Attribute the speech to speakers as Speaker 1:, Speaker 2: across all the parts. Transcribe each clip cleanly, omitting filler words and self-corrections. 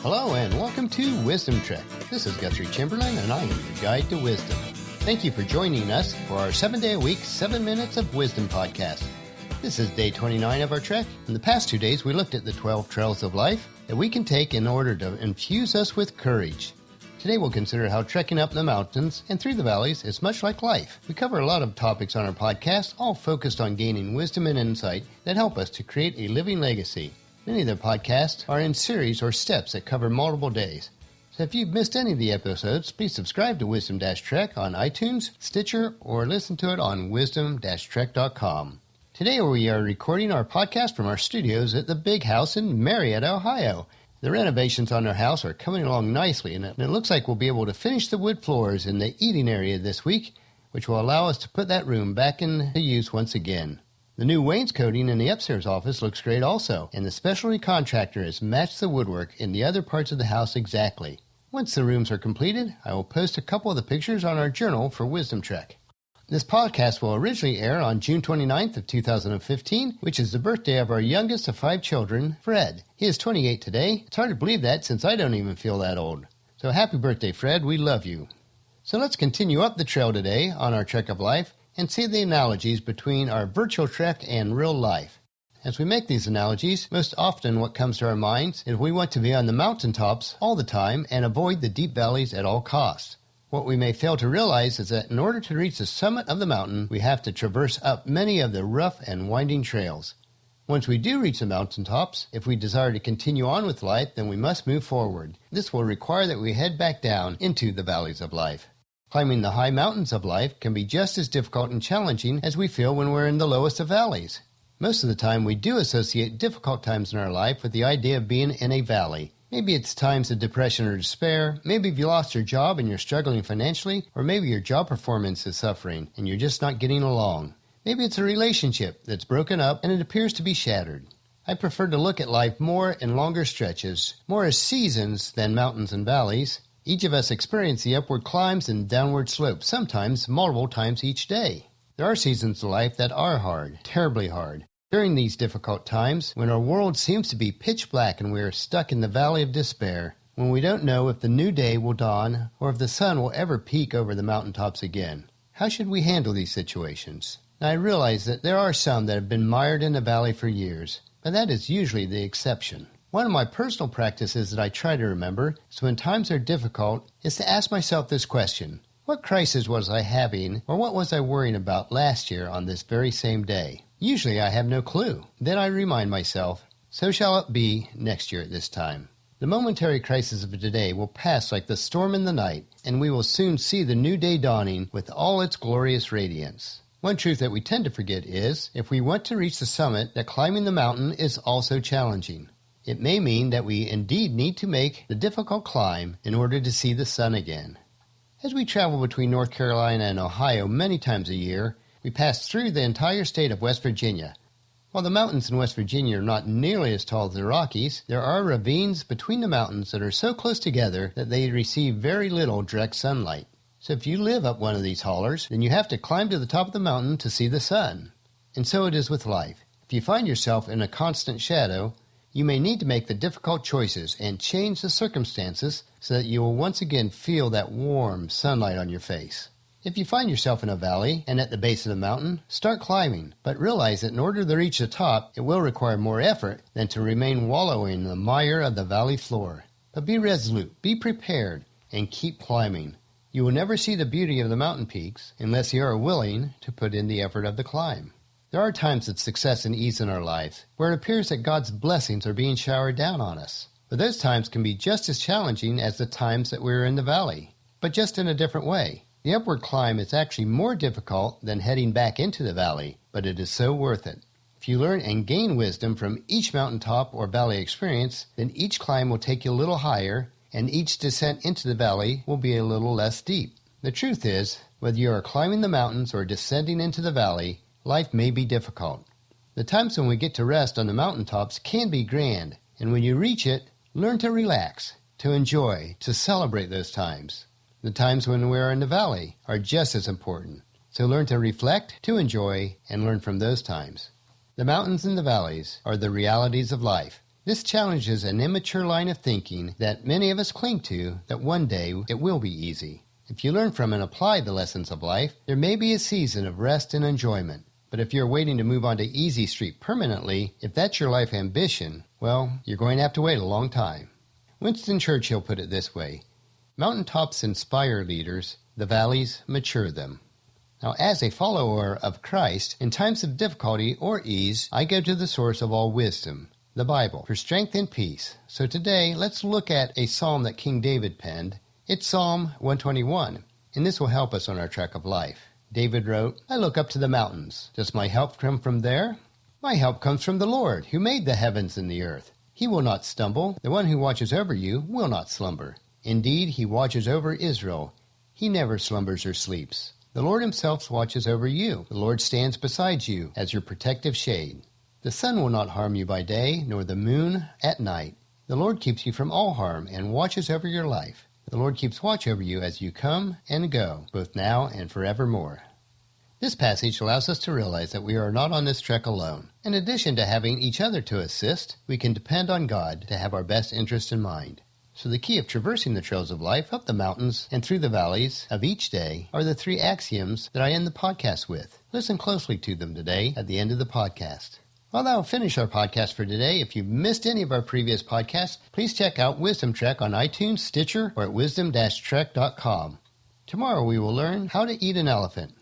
Speaker 1: Hello and welcome to Wisdom Trek. This is Guthrie Chamberlain and I am your guide to wisdom. Thank you for joining us for our 7-day-a-week, 7 Minutes of Wisdom podcast. This is day 29 of our trek. In the past 2 days, we looked at the 12 trails of life that we can take in order to infuse us with courage. Today we'll consider how trekking up the mountains and through the valleys is much like life. We cover a lot of topics on our podcast, all focused on gaining wisdom and insight that help us to create a living legacy. Many of the podcasts are in series or steps that cover multiple days. So if you've missed any of the episodes, please subscribe to Wisdom-Trek on iTunes, Stitcher, or listen to it on wisdom-trek.com. Today we are recording our podcast from our studios at the Big House in Marietta, Ohio. The renovations on our house are coming along nicely, and it looks like we'll be able to finish the wood floors in the eating area this week, which will allow us to put that room back into use once again. The new wainscoting in the upstairs office looks great also, and the specialty contractor has matched the woodwork in the other parts of the house exactly. Once the rooms are completed, I will post a couple of the pictures on our journal for Wisdom Trek. This podcast will originally air on June 29th of 2015, which is the birthday of our youngest of 5 children, Fred. He is 28 today. It's hard to believe that since I don't even feel that old. So happy birthday, Fred. We love you. So let's continue up the trail today on our trek of life and see the analogies between our virtual trek and real life. As we make these analogies, most often what comes to our minds is we want to be on the mountaintops all the time and avoid the deep valleys at all costs. What we may fail to realize is that in order to reach the summit of the mountain, we have to traverse up many of the rough and winding trails. Once we do reach the mountaintops, if we desire to continue on with life, then we must move forward. This will require that we head back down into the valleys of life. Climbing the high mountains of life can be just as difficult and challenging as we feel when we're in the lowest of valleys. Most of the time, we do associate difficult times in our life with the idea of being in a valley. Maybe it's times of depression or despair, maybe you lost your job and you're struggling financially, or maybe your job performance is suffering and you're just not getting along. Maybe it's a relationship that's broken up and it appears to be shattered. I prefer to look at life more in longer stretches, more as seasons than mountains and valleys. Each of us experience the upward climbs and downward slopes, sometimes multiple times each day. There are seasons of life that are hard, terribly hard. During these difficult times, when our world seems to be pitch black and we are stuck in the valley of despair, when we don't know if the new day will dawn or if the sun will ever peek over the mountaintops again, how should we handle these situations? Now, I realize that there are some that have been mired in the valley for years, but that is usually the exception. One of my personal practices that I try to remember, so when times are difficult, is to ask myself this question: what crisis was I having, or what was I worrying about last year on this very same day? Usually I have no clue. Then I remind myself, so shall it be next year at this time. The momentary crisis of today will pass like the storm in the night, and we will soon see the new day dawning with all its glorious radiance. One truth that we tend to forget is, if we want to reach the summit, that climbing the mountain is also challenging. It may mean that we indeed need to make the difficult climb in order to see the sun again. As we travel between North Carolina and Ohio many times a year, we pass through the entire state of West Virginia. While the mountains in West Virginia are not nearly as tall as the Rockies, there are ravines between the mountains that are so close together that they receive very little direct sunlight. So if you live up one of these hollers, then you have to climb to the top of the mountain to see the sun. And so it is with life. If you find yourself in a constant shadow, you may need to make the difficult choices and change the circumstances so that you will once again feel that warm sunlight on your face. If you find yourself in a valley and at the base of the mountain, start climbing, but realize that in order to reach the top, it will require more effort than to remain wallowing in the mire of the valley floor. But be resolute, be prepared, and keep climbing. You will never see the beauty of the mountain peaks unless you are willing to put in the effort of the climb. There are times of success and ease in our lives where it appears that God's blessings are being showered down on us. But those times can be just as challenging as the times that we're in the valley, but just in a different way. The upward climb is actually more difficult than heading back into the valley, but it is so worth it. If you learn and gain wisdom from each mountaintop or valley experience, then each climb will take you a little higher, and each descent into the valley will be a little less deep. The truth is, whether you are climbing the mountains or descending into the valley, life may be difficult. The times when we get to rest on the mountaintops can be grand, and when you reach it, learn to relax, to enjoy, to celebrate those times. The times when we are in the valley are just as important, so learn to reflect, to enjoy, and learn from those times. The mountains and the valleys are the realities of life, This challenges an immature line of thinking that many of us cling to, that one day it will be easy. If you learn from and apply the lessons of life, there may be a season of rest and enjoyment. But if you're waiting to move on to Easy Street permanently, if that's your life ambition, well, you're going to have to wait a long time. Winston Churchill put it this way: mountaintops inspire leaders, the valleys mature them. Now, as a follower of Christ, in times of difficulty or ease, I go to the source of all wisdom, the Bible, for strength and peace. So today, let's look at a psalm that King David penned. It's Psalm 121, and this will help us on our trek of life. David wrote, "I look up to the mountains. Does my help come from there? My help comes from the Lord, who made the heavens and the earth. He will not stumble. The one who watches over you will not slumber. Indeed, he watches over Israel. He never slumbers or sleeps. The Lord himself watches over you. The Lord stands beside you as your protective shade. The sun will not harm you by day, nor the moon at night. The Lord keeps you from all harm and watches over your life. The Lord keeps watch over you as you come and go, both now and forevermore." This passage allows us to realize that we are not on this trek alone. In addition to having each other to assist, we can depend on God to have our best interest in mind. So the key of traversing the trails of life, up the mountains and through the valleys of each day, are the 3 axioms that I end the podcast with. Listen closely to them today at the end of the podcast. Well, that will finish our podcast for today. If you've missed any of our previous podcasts, please check out Wisdom Trek on iTunes, Stitcher, or at wisdom-trek.com. Tomorrow we will learn how to eat an elephant.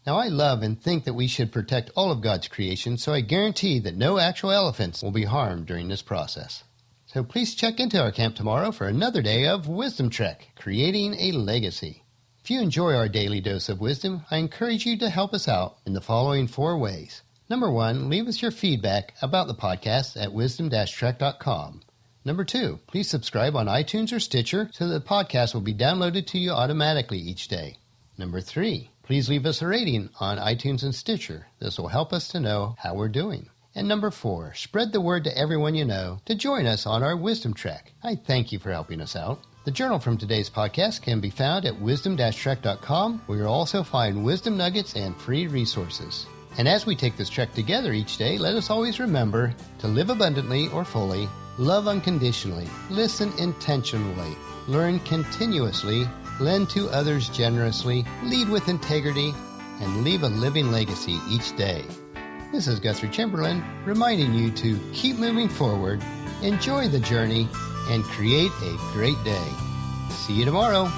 Speaker 1: Now, I love and think that we should protect all of God's creation, so I guarantee that no actual elephants will be harmed during this process. So please check into our camp tomorrow for another day of Wisdom Trek, creating a legacy. If you enjoy our daily dose of wisdom, I encourage you to help us out in the following 4 ways. Number 1, leave us your feedback about the podcast at wisdom-trek.com. Number 2, please subscribe on iTunes or Stitcher so that the podcast will be downloaded to you automatically each day. Number 3, please leave us a rating on iTunes and Stitcher. This will help us to know how we're doing. And number 4, spread the word to everyone you know to join us on our Wisdom Trek. I thank you for helping us out. The journal from today's podcast can be found at wisdom-trek.com, where you'll also find wisdom nuggets and free resources. And as we take this trek together each day, let us always remember to live abundantly or fully, love unconditionally, listen intentionally, learn continuously, lend to others generously, lead with integrity, and leave a living legacy each day. This is Guthrie Chamberlain reminding you to keep moving forward, enjoy the journey, and create a great day. See you tomorrow.